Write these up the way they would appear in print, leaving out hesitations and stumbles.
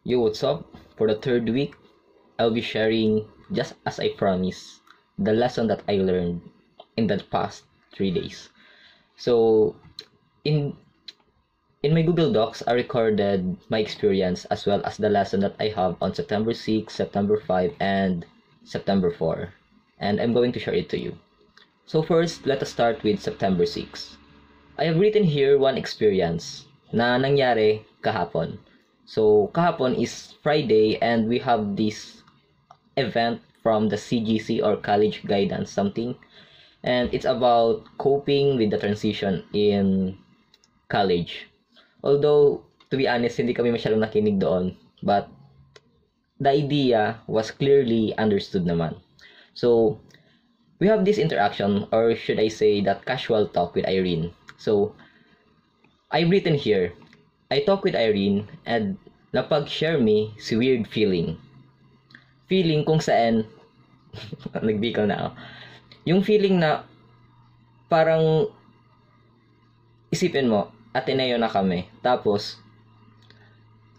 Yo, what's up? For the third week, I'll be sharing, just as I promised, the lesson that I learned in the past 3 days. So, in in my Google Docs, I recorded my experience as well as the lesson that I have on September 6, September 5, and September 4. And I'm going to share it to you. So first, let us start with September 6. I have written here one experience na nangyari kahapon. So, kahapon is Friday and we have this event from the CGC or College Guidance something. And it's about coping with the transition in college. Although, to be honest, hindi kami masyadong nakinig doon. But, the idea was clearly understood naman. So, we have this interaction, or should I say that casual talk with Irene. So, I've written here, I talk with Irene and napag-share me si weird feeling. Feeling kung saan, nagbikaw na ako. Yung feeling na parang isipin mo, Ateneo na kami. Tapos,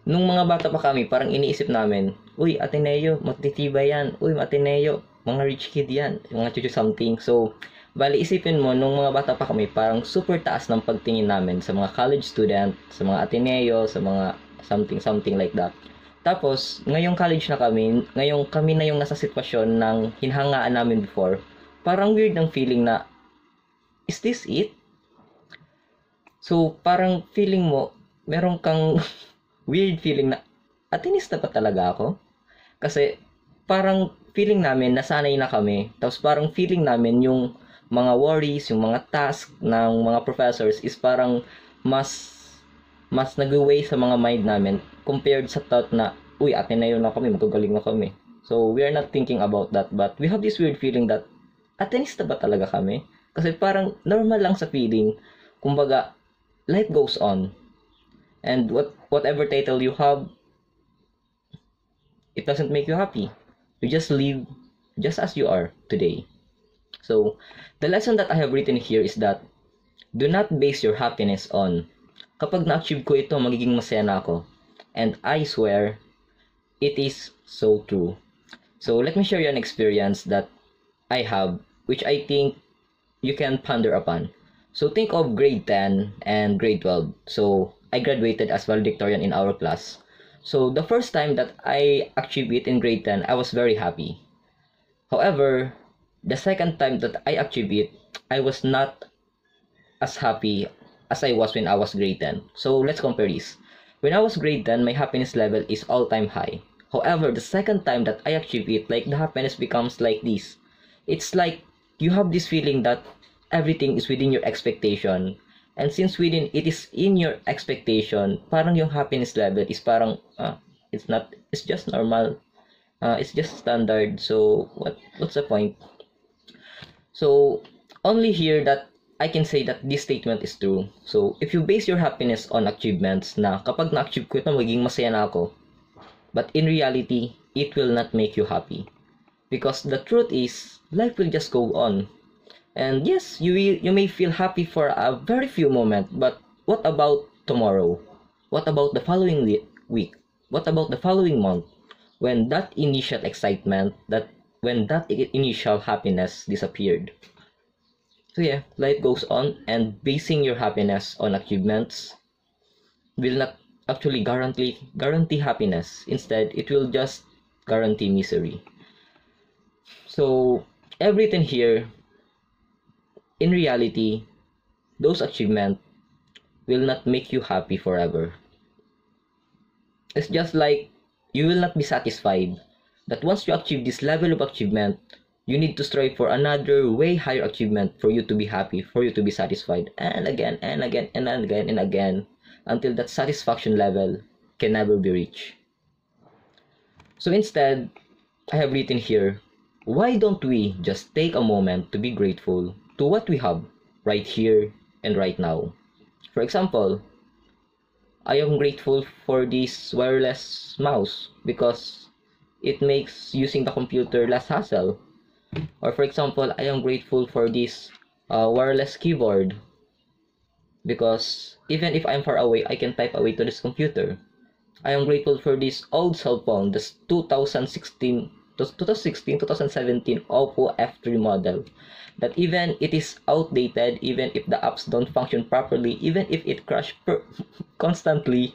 nung mga bata pa kami, parang iniisip namin, uy, Ateneo, matitibay yan. Uy, Ateneo, mga rich kid yan. Mga chuchu something. So, bali, isipin mo, nung mga bata pa kami, parang super taas ng pagtingin namin sa mga college student, sa mga Ateneo, sa mga something like that. Tapos, ngayong college na kami, ngayong kami na yung nasa sitwasyon ng hinhangaan namin before, parang weird ng feeling na, is this it? So, parang feeling mo, meron kang weird feeling na, Atenista pa talaga ako? Kasi, parang feeling namin, nasanay na kami. Tapos parang feeling namin yung mga worries, yung mga task ng mga professors is parang mas nag-weigh sa mga mind namin compared sa thought na, uy, Ateneo na kami, magagaling na kami. So, we are not thinking about that, but we have this weird feeling that, Atenista ba talaga kami? Kasi parang normal lang sa feeling, kumbaga, life goes on. And whatever title you have, it doesn't make you happy. You just live just as you are today. So, the lesson that I have written here is that do not base your happiness on kapag na-achieve ko ito, magiging masaya na ako. And I swear, it is so true. So, let me share you an experience that I have, which I think you can ponder upon. So, think of grade 10 and grade 12. So, I graduated as valedictorian in our class. So, the first time that I achieved it in grade 10, I was very happy. However, the second time that I achieved it, I was not as happy as I was when I was grade 10. So, let's compare this. When I was grade 10, my happiness level is all-time high. However, the second time that I achieved it, like the happiness becomes like this. It's like you have this feeling that everything is within your expectation. And since it is in your expectation, parang yung happiness level is parang, it's just normal. It's just standard. So, what's the point? So, only here that I can say that this statement is true. So, if you base your happiness on achievements na kapag na-achieve ko ito, magiging masaya na ako. But in reality, it will not make you happy. Because the truth is, life will just go on. And yes, you may feel happy for a very few moments, but what about tomorrow? What about the following week? What about the following month? When that initial excitement, when that initial happiness disappeared. So yeah, life goes on, and basing your happiness on achievements will not actually guarantee happiness. Instead, it will just guarantee misery. So, everything here, in reality, those achievements will not make you happy forever. It's just like you will not be satisfied that once you achieve this level of achievement, you need to strive for another way higher achievement for you to be happy, for you to be satisfied, and again, and again, and again, and again, until that satisfaction level can never be reached. So instead, I have written here, why don't we just take a moment to be grateful to what we have right here and right now? For example, I am grateful for this wireless mouse because it makes using the computer less hassle. Or for example, I am grateful for this wireless keyboard because even if I'm far away, I can type away to this computer. I am grateful for this old cell phone, this 2017 Oppo F3 model. That even it is outdated, even if the apps don't function properly, even if it crashes constantly,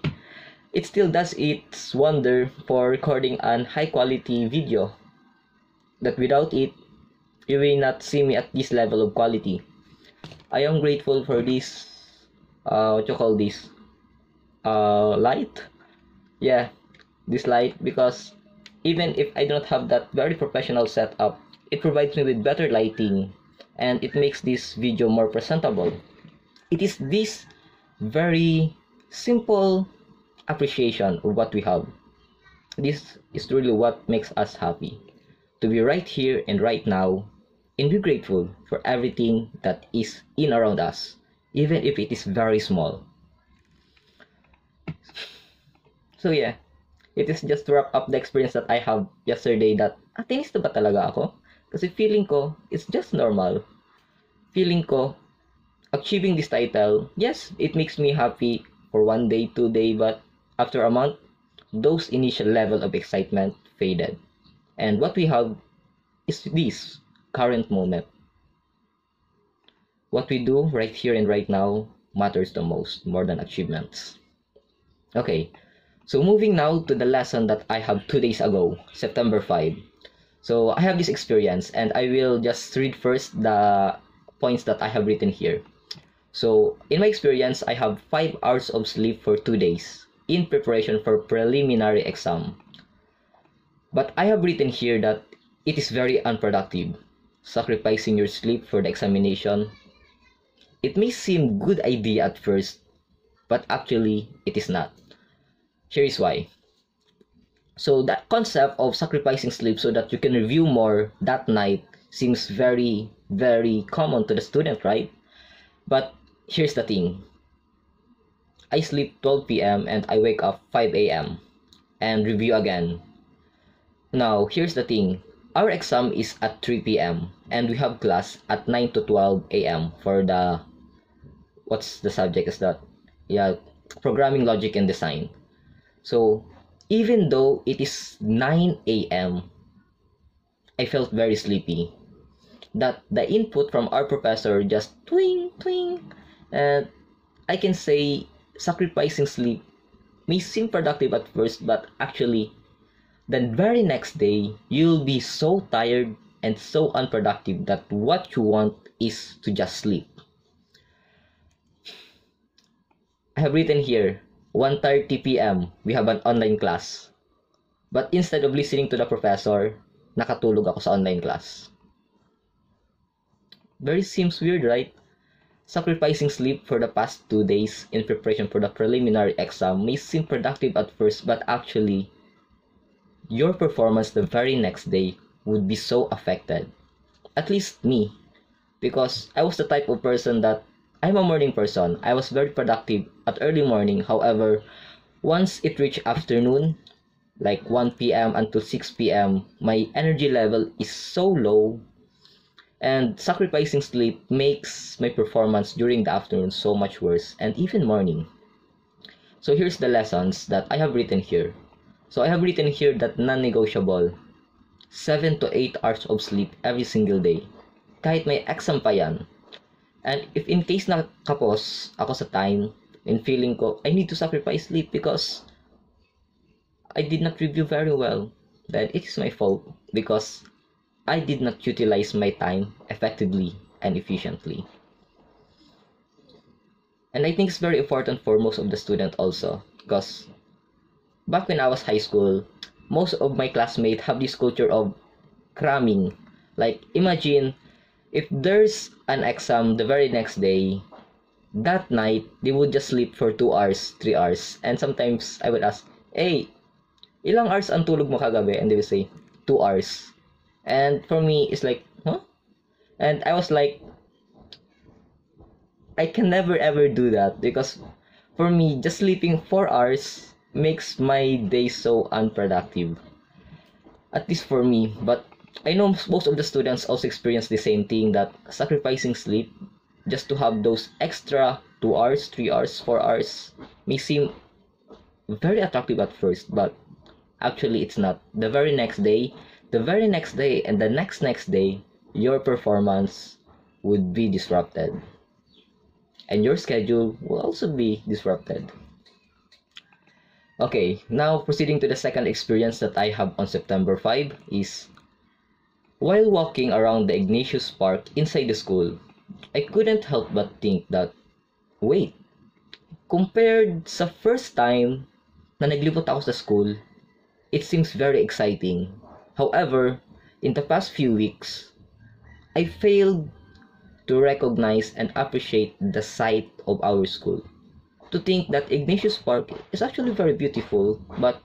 it still does its wonder for recording an high quality video. That without it, you will not see me at this level of quality. I am grateful for this, what you call this, light. Yeah, this light, because even if I don't have that very professional setup, it provides me with better lighting and it makes this video more presentable. It is this very simple appreciation of what we have. This is truly what makes us happy. To be right here and right now and be grateful for everything that is in around us, even if it is very small. So yeah, it is just to wrap up the experience that I have yesterday that, tinista ba talaga ako? Kasi feeling ko, it's just normal. Feeling ko, achieving this title, yes, it makes me happy for 1 day, 2 day, but after a month, those initial level of excitement faded. And what we have is this current moment. What we do right here and right now matters the most, more than achievements. Okay, so moving now to the lesson that I have 2 days ago, September 5. So I have this experience and I will just read first the points that I have written here. So in my experience, I have 5 hours of sleep for 2 days in preparation for preliminary exam. But I have written here that it is very unproductive, sacrificing your sleep for the examination. It may seem good idea at first, but actually it is not. Here is why. So that concept of sacrificing sleep so that you can review more that night seems very, very common to the student, right? But here's the thing. I sleep 12 p.m. and I wake up 5 a.m. and review again. Now, here's the thing. Our exam is at 3 p.m. and we have class at 9 to 12 a.m. for the, what's the subject is that? Yeah, programming logic and design. So, even though it is 9 a.m., I felt very sleepy. That the input from our professor just twing, twing. And I can say sacrificing sleep may seem productive at first, but actually, the very next day, you'll be so tired and so unproductive that what you want is to just sleep. I have written here, 1:30 p.m. we have an online class. But instead of listening to the professor, nakatulog ako sa online class. Very seems weird, right? Sacrificing sleep for the past 2 days in preparation for the preliminary exam may seem productive at first, but actually, your performance the very next day would be so affected. At least me. Because I was the type of person that I'm a morning person. I was very productive at early morning. However, once it reached afternoon, like 1 p.m. until 6 p.m., my energy level is so low. And sacrificing sleep makes my performance during the afternoon so much worse, and even morning. So here's the lessons that I have written here. So I have written here that non-negotiable, 7 to 8 hours of sleep every single day. Kahit may exam pa yan. And if in case na kapos ako sa time, and feeling ko, I need to sacrifice sleep because I did not review very well, then it is my fault because I did not utilize my time effectively and efficiently. And I think it's very important for most of the students also, because back when I was high school, most of my classmates have this culture of cramming. Like, imagine if there's an exam the very next day, that night, they would just sleep for 2 hours, 3 hours. And sometimes I would ask, hey, ilang hours ang tulog mo kagabi? And they would say, 2 hours. And for me, it's like, huh? And I was like, I can never ever do that because for me, just sleeping 4 hours makes my day so unproductive. At least for me. But I know most of the students also experience the same thing, that sacrificing sleep just to have those extra 2 hours, 3 hours, 4 hours may seem very attractive at first, but actually it's not. The very next day, and the next day, your performance would be disrupted. And your schedule will also be disrupted. Okay, now proceeding to the second experience that I have on September 5 is while walking around the Ignatius Park inside the school, I couldn't help but think that, wait, compared sa first time na naglibot ako sa school, it seems very exciting. However, in the past few weeks, I failed to recognize and appreciate the sight of our school. To think that Ignatius Park is actually very beautiful, but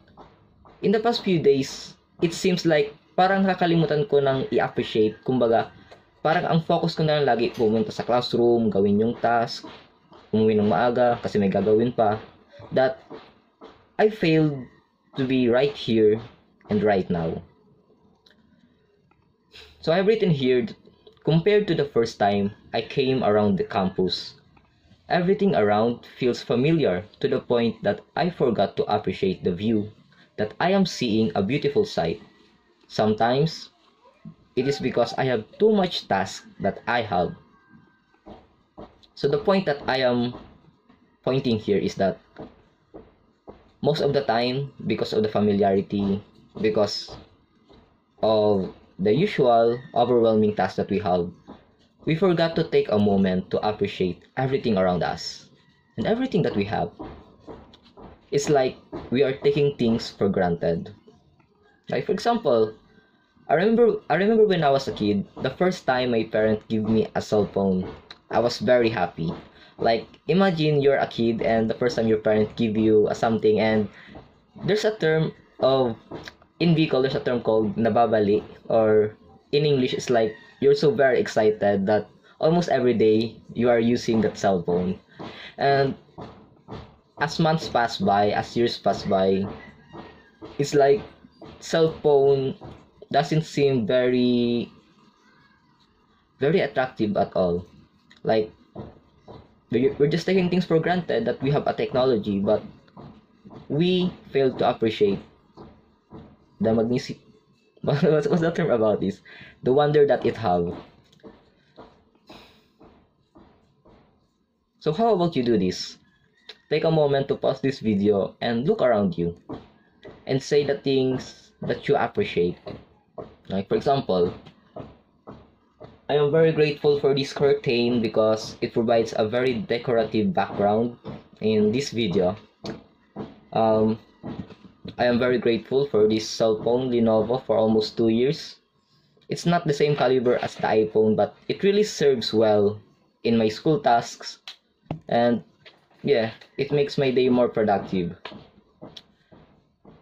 in the past few days, it seems like parang kakalimutan ko nang i-appreciate. Kumbaga, parang ang focus ko na lang lagi pumunta sa classroom, gawin yung task, umuwi ng maaga kasi may gagawin pa. That I failed to be right here and right now. So I've written here, compared to the first time I came around the campus, everything around feels familiar to the point that I forgot to appreciate the view, that I am seeing a beautiful sight. Sometimes, it is because I have too much task that I have. So the point that I am pointing here is that most of the time, because of the familiarity, because of the usual overwhelming tasks that we have, we forgot to take a moment to appreciate everything around us and everything that we have. It's like we are taking things for granted. Like for example, I remember when I was a kid, the first time my parent gave me a cell phone, I was very happy. Like imagine you're a kid and the first time your parent give you something, and there's a term of in Bicol, there's a term called nababali, or in English it's like you're so very excited that almost every day you are using that cell phone. And as months pass by, as years pass by, it's like cell phone doesn't seem very attractive at all. Like we're just taking things for granted that we have a technology, but we fail to appreciate the magnificent what's the term about this? The wonder that it have. So how about you do this? Take a moment to pause this video and look around you and say the things that you appreciate. Like for example, I am very grateful for this curtain because it provides a very decorative background in this video. I am very grateful for this cell phone Lenovo for almost 2 years. It's not the same caliber as the iPhone, but it really serves well in my school tasks, and yeah, it makes my day more productive.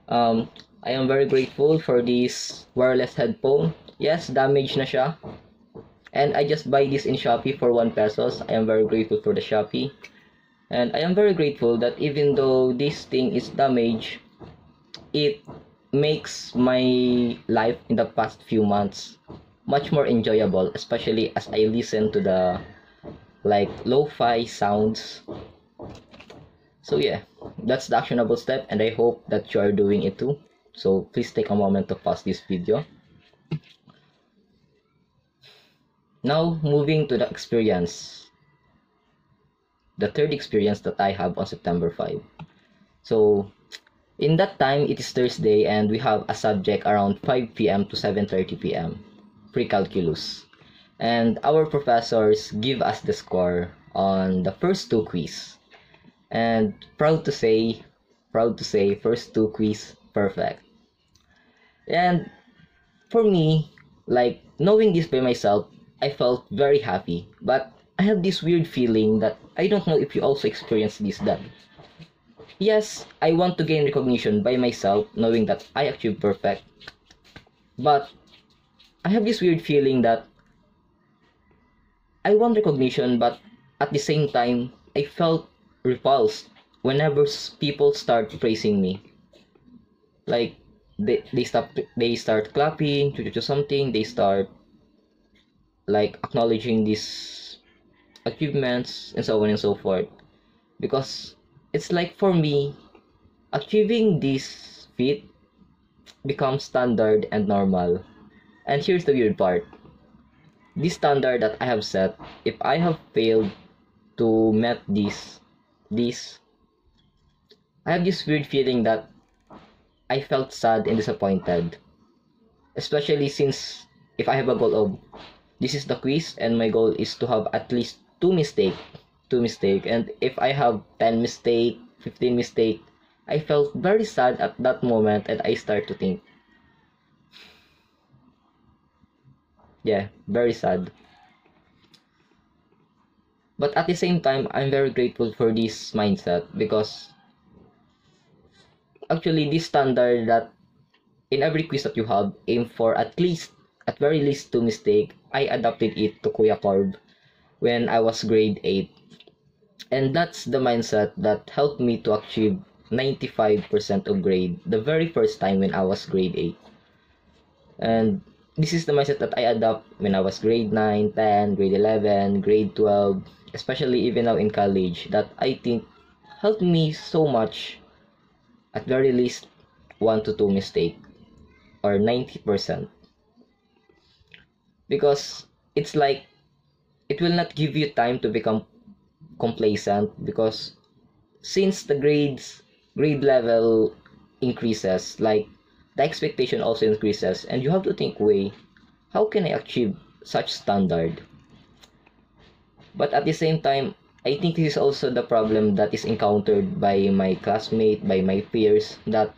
I am very grateful for this wireless headphone. Yes, damaged na siya. And I just buy this in Shopee for 1 pesos. I am very grateful for the Shopee. And I am very grateful that even though this thing is damaged, it makes my life in the past few months much more enjoyable, especially as I listen to the like lo-fi sounds. So yeah, that's the actionable step, and I hope that you are doing it too. So please take a moment to pause this video. Now moving to the experience, the third experience that I have on September 5. So in that time, it is Thursday and we have a subject around 5 p.m. to 7:30 p.m. pre-calculus. And our professors give us the score on the first 2 quiz. And proud to say, first 2 quiz perfect. And for me, like knowing this by myself, I felt very happy. But I have this weird feeling that I don't know if you also experienced this, that yes, I want to gain recognition by myself, knowing that I achieved perfect. But I have this weird feeling that I want recognition, but at the same time, I felt repulsed whenever people start praising me. Like they start clapping to something, they start like acknowledging these achievements and so on and so forth. Because it's like for me, Achieving this feat becomes standard and normal. And here's the weird part. This standard that I have set, if I have failed to met this, I have this weird feeling that I felt sad and disappointed. Especially since if I have a goal of this is the quiz and my goal is to have at least two mistake, and if I have 10 mistake, 15 mistake, I felt very sad at that moment, and I start to think, yeah, very sad. But at the same time, I'm very grateful for this mindset because actually this standard that in every quiz that you have, aim for at least, at very least, two mistake. I adapted it to Kuya Corb when I was grade 8. And that's the mindset that helped me to achieve 95% of grade the very first time when I was grade 8. And this is the mindset that I adopt when I was grade 9, 10, grade 11, grade 12, especially even now in college, that I think helped me so much, at very least 1 to 2 mistake, or 90%. Because it's like it will not give you time to become complacent, because since the grade level increases, like the expectation also increases, and you have to think, way, how can I achieve such standard? But at the same time, I think this is also the problem that is encountered by my classmate, by my peers, that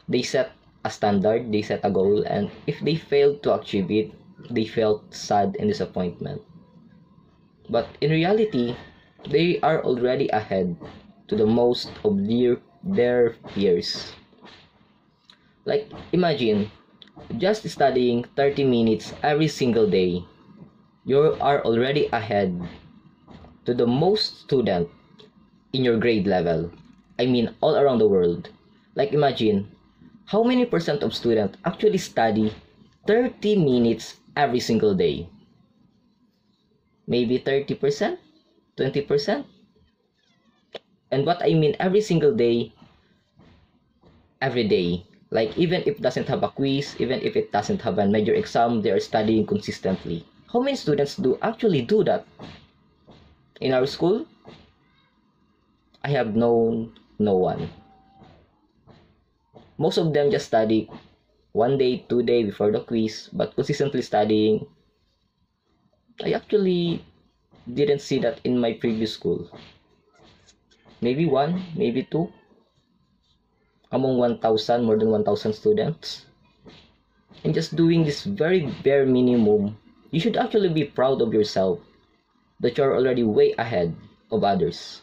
they set a standard, they set a goal, and if they fail to achieve it, they felt sad and disappointment. But in reality, they are already ahead to the most of their peers. Like, imagine, just studying 30 minutes every single day, you are already ahead to the most student in your grade level. I mean, all around the world. Like, imagine, how many percent of students actually study 30 minutes every single day? Maybe 30%? 20%? And what I mean every single day, every day. Like, even if it doesn't have a quiz, even if it doesn't have a major exam, they are studying consistently. How many students do actually do that? In our school, I have known no one. Most of them just study 1 day, 2 day before the quiz, but consistently studying, I actually didn't see that in my previous school. Maybe one, maybe two, among 1,000, more than 1,000 students. And just doing this very bare minimum, you should actually be proud of yourself that you're already way ahead of others.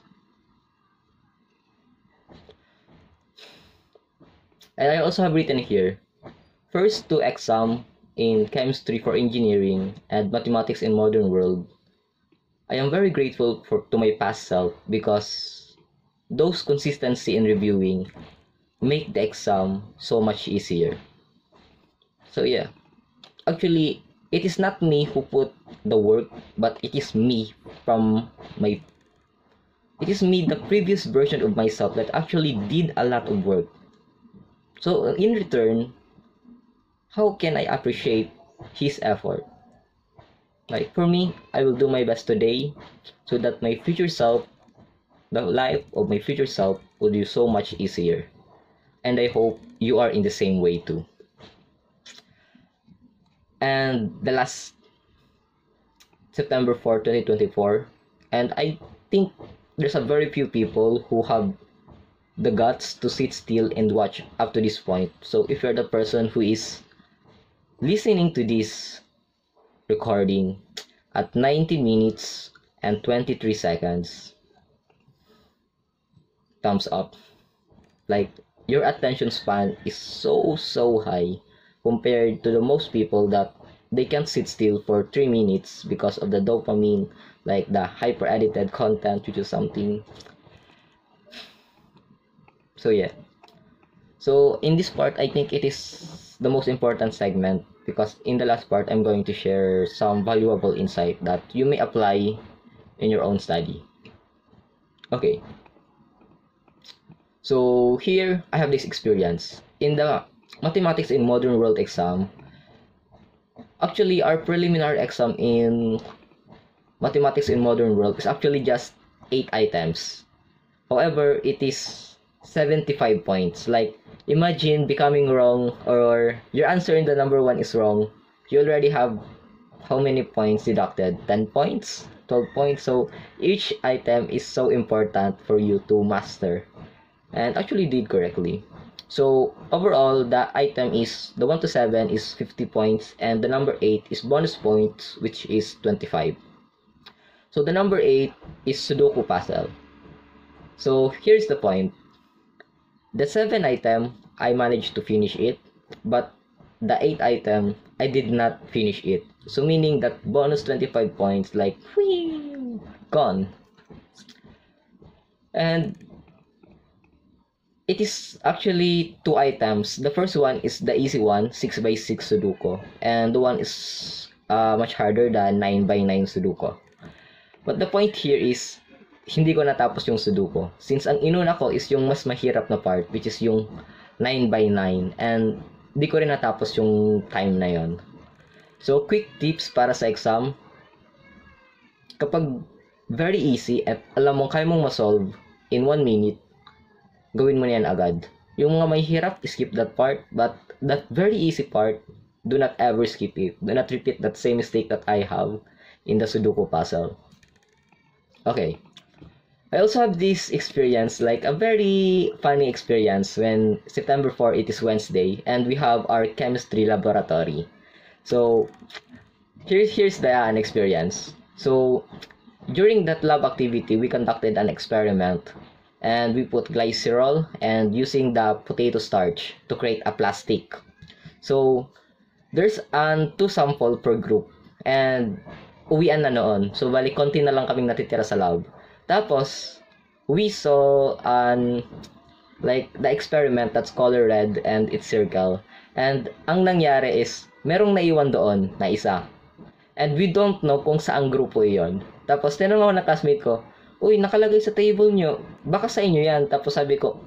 And I also have written here, first two exam in chemistry for engineering and mathematics in modern world. I am very grateful to my past self, because those consistency in reviewing make the exam so much easier. So yeah, actually it is not me who put the work, but it is me the previous version of myself that actually did a lot of work. So in return, how can I appreciate his effort? Like, for me, I will do my best today so that my future self, the life of my future self, will be so much easier. And I hope you are in the same way too. And the last September 4, 2024, and I think there's a very few people who have the guts to sit still and watch up to this point. So if you're the person who is listening to this recording at 90 minutes and 23 seconds, thumbs up. Like, your attention span is so high compared to the most people that they can't sit still for 3 minutes because of the dopamine, like the hyper edited content, which is something. So yeah, so in this part, I think it is the most important segment, because in the last part I'm going to share some valuable insight that you may apply in your own study. Okay, So here, I have this experience. In the Mathematics in Modern World exam, actually our preliminary exam in Mathematics in Modern World is actually just 8 items. However, it is 75 points. Like, imagine becoming wrong or your answer in the number 1 is wrong. You already have how many points deducted? 10 points? 12 points? So, each item is so important for you to master. And actually did correctly. So, overall, the item is, the 1 to 7 is 50 points, and the number 8 is bonus points, which is 25. So, the number 8 is Sudoku puzzle. So, here's the point. The 7 item, I managed to finish it, but the 8 item, I did not finish it. So, meaning that bonus 25 points, like, whee, gone. And it is actually 2 items. The first one is the easy one, 6x6 Sudoku. And the one is much harder than 9x9 Sudoku. But the point here is, hindi ko natapos yung Sudoku. Since ang inuna ko is yung mas mahirap na part, which is yung 9x9. And di ko rin natapos yung time na yon. So, quick tips para sa exam. Kapag very easy at alam mo kaya mong masolve in 1 minute, gawin mo na yan agad. Yung mga mahirap, skip that part. But that very easy part, do not ever skip it. Do not repeat that same mistake that I have in the Sudoku puzzle. Okay. I also have this experience, like a very funny experience when September 4, it is Wednesday, and we have our chemistry laboratory. So, here's the an experience. So, during that lab activity, we conducted an experiment. And we put glycerol and using the potato starch to create a plastic. So, there's 2 sample per group. And, uwian na noon. So, bali, konti na lang kaming natitira sa lab. Tapos, we saw like, the experiment that's color red and it's circle. And, ang nangyari is, merong naiwan doon na isa. And we don't know kung saang grupo iyon. Tapos, tinanong ako ng classmate ko, uy, nakalagay sa table nyo, baka sa inyo yan. Tapos sabi ko,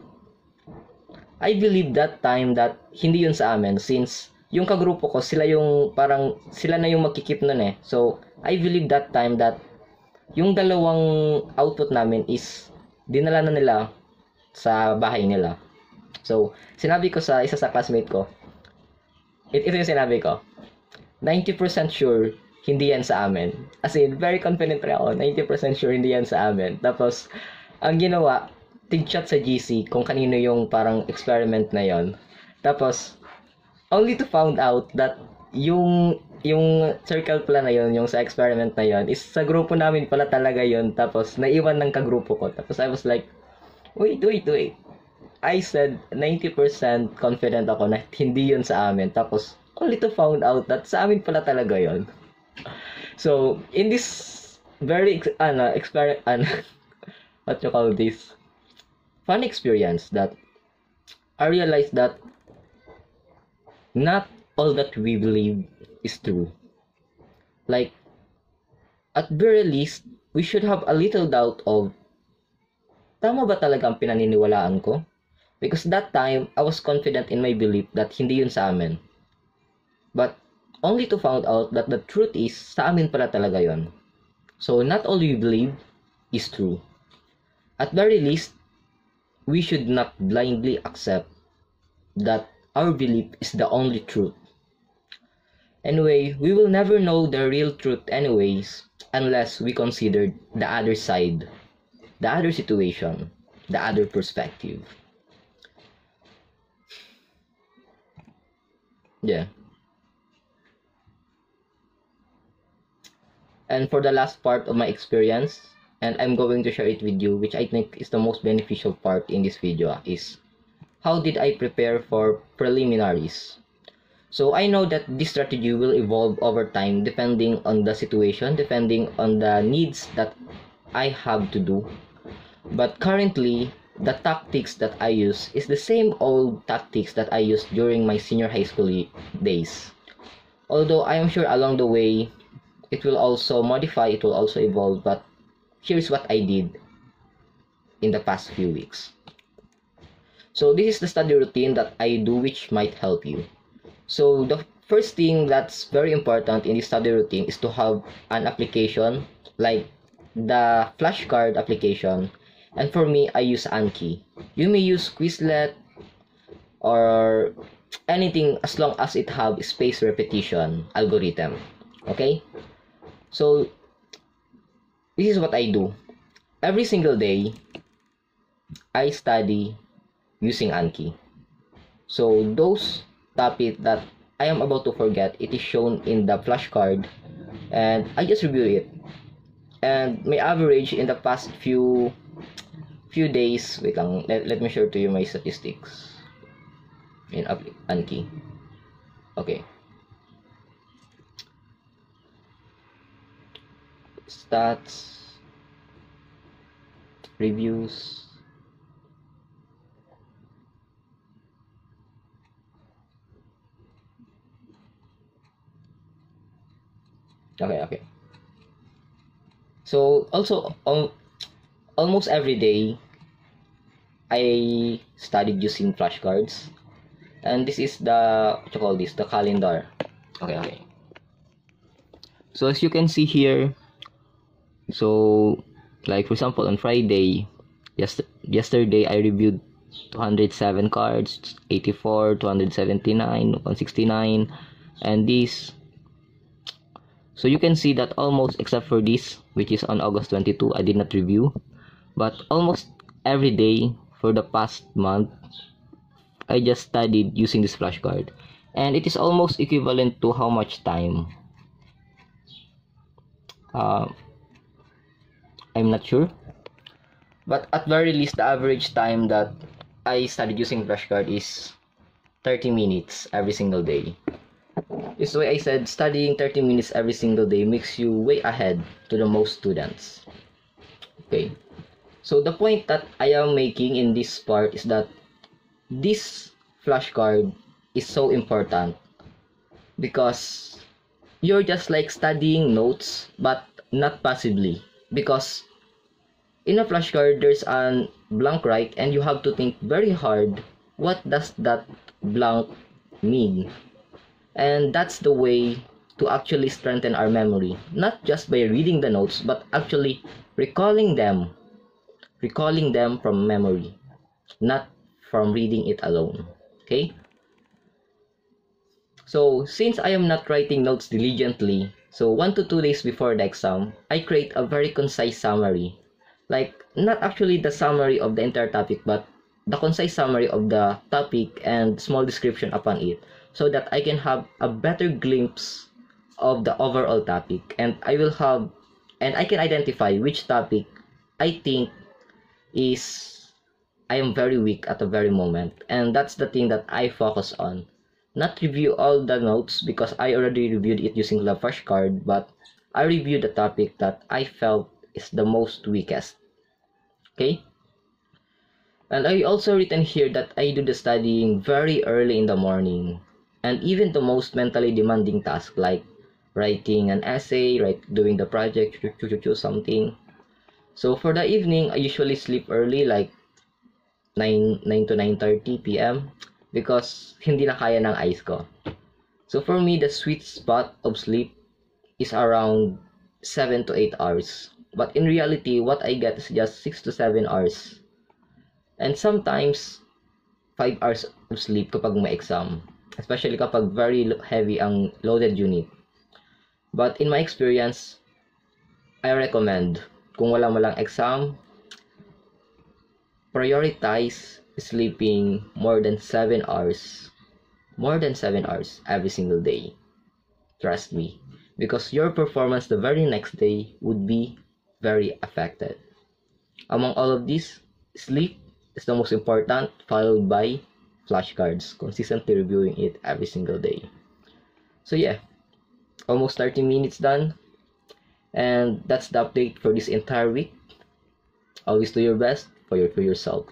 I believe that time that hindi yun sa amin since yung kagrupo ko, sila yung parang, sila na yung magkikip nun eh. So, I believe that time that yung dalawang output namin is dinala na nila sa bahay nila. So, sinabi ko sa isa sa classmate ko, ito yung sinabi ko, 90% sure hindi yan sa amin. As in, very confident rin ako, 90% sure hindi yan sa amin. Tapos, ang ginawa, tig-chat sa GC kung kanino yung parang experiment na yon. Tapos, only to found out that yung circle pala na yon, yung sa experiment na yon, is sa grupo namin pala talaga yon. Tapos, naiwan ng kagrupo ko. Tapos, I was like, wait. I said 90% confident ako na hindi yun sa amin. Tapos, only to found out that sa amin pala talaga yon. So, in this very what you call this fun experience, that I realized that not all that we believe is true. Like, at very least, we should have a little doubt of, tama ba talaga ang pinaniniwalaan ko? Because that time, I was confident in my belief that hindi yun sa amin. But, only to find out that the truth is, sa amin pala talaga yon. So, not all we believe is true. At very least, we should not blindly accept that our belief is the only truth. Anyway, we will never know the real truth anyways, unless we consider the other side, the other situation, the other perspective. Yeah. And for the last part of my experience, and I'm going to share it with you, which I think is the most beneficial part in this video, is how did I prepare for preliminaries? So I know that this strategy will evolve over time depending on the situation, depending on the needs that I have to do. But currently, the tactics that I use is the same old tactics that I used during my senior high school days. Although I am sure along the way, it will also modify, it will also evolve, but here's what I did in the past few weeks. So this is the study routine that I do, which might help you. So the first thing that's very important in this study routine is to have an application like the flashcard application. And for me, I use Anki. You may use Quizlet or anything as long as it have space repetition algorithm. Okay? So this is what I do. Every single day, I study using Anki. So those topics that I am about to forget, it is shown in the flashcard, and I just review it. And my average in the past few days, wait lang, let me share to you my statistics in Anki. Okay. Stats, reviews. Okay. So also almost every day I studied using flashcards, and this is the what you call this, the calendar. Okay. So as you can see here, so like for example on Friday, yesterday I reviewed 207 cards, 84, 279, 169, and this. So you can see that almost except for this, which is on August 22, I did not review. But almost every day for the past month, I just studied using this flashcard. And it is almost equivalent to how much time? I'm not sure. But at very least, the average time that I studied using flashcard is 30 minutes every single day. This way I said studying 30 minutes every single day makes you way ahead to the most students. Okay. So the point that I am making in this part is that this flashcard is so important because you're just like studying notes but not passively, because in a flashcard there's a blank right and you have to think very hard what does that blank mean. And that's the way to actually strengthen our memory, not just by reading the notes, but actually recalling them from memory, not from reading it alone. Okay? So, since I am not writing notes diligently, so 1 to 2 days before the exam, I create a very concise summary. Like, not actually the summary of the entire topic, but the concise summary of the topic and small description upon it, so that I can have a better glimpse of the overall topic, and I can identify which topic I think I am very weak at the very moment, and that's the thing that I focus on. Not review all the notes because I already reviewed it using the flashcard, but I reviewed the topic that I felt is the most weakest. Okay? And I also written here that I do the studying very early in the morning. And even the most mentally demanding task like writing an essay, doing the project, choose something. So for the evening, I usually sleep early, like 9 to 9:30 p.m. because hindi na kaya ng eyes ko. So for me, the sweet spot of sleep is around 7 to 8 hours. But in reality, what I get is just 6 to 7 hours. And sometimes 5 hours of sleep kapag may exam, especially kapag very heavy ang loaded unit. But in my experience, I recommend, kung wala mo lang exam, prioritize sleeping more than 7 hours every single day. Trust me, because your performance the very next day would be very affected. Among all of these, sleep is the most important, followed by flashcards, consistently reviewing it every single day. So yeah, almost 30 minutes done, and that's the update for this entire week. Always do your best for yourself.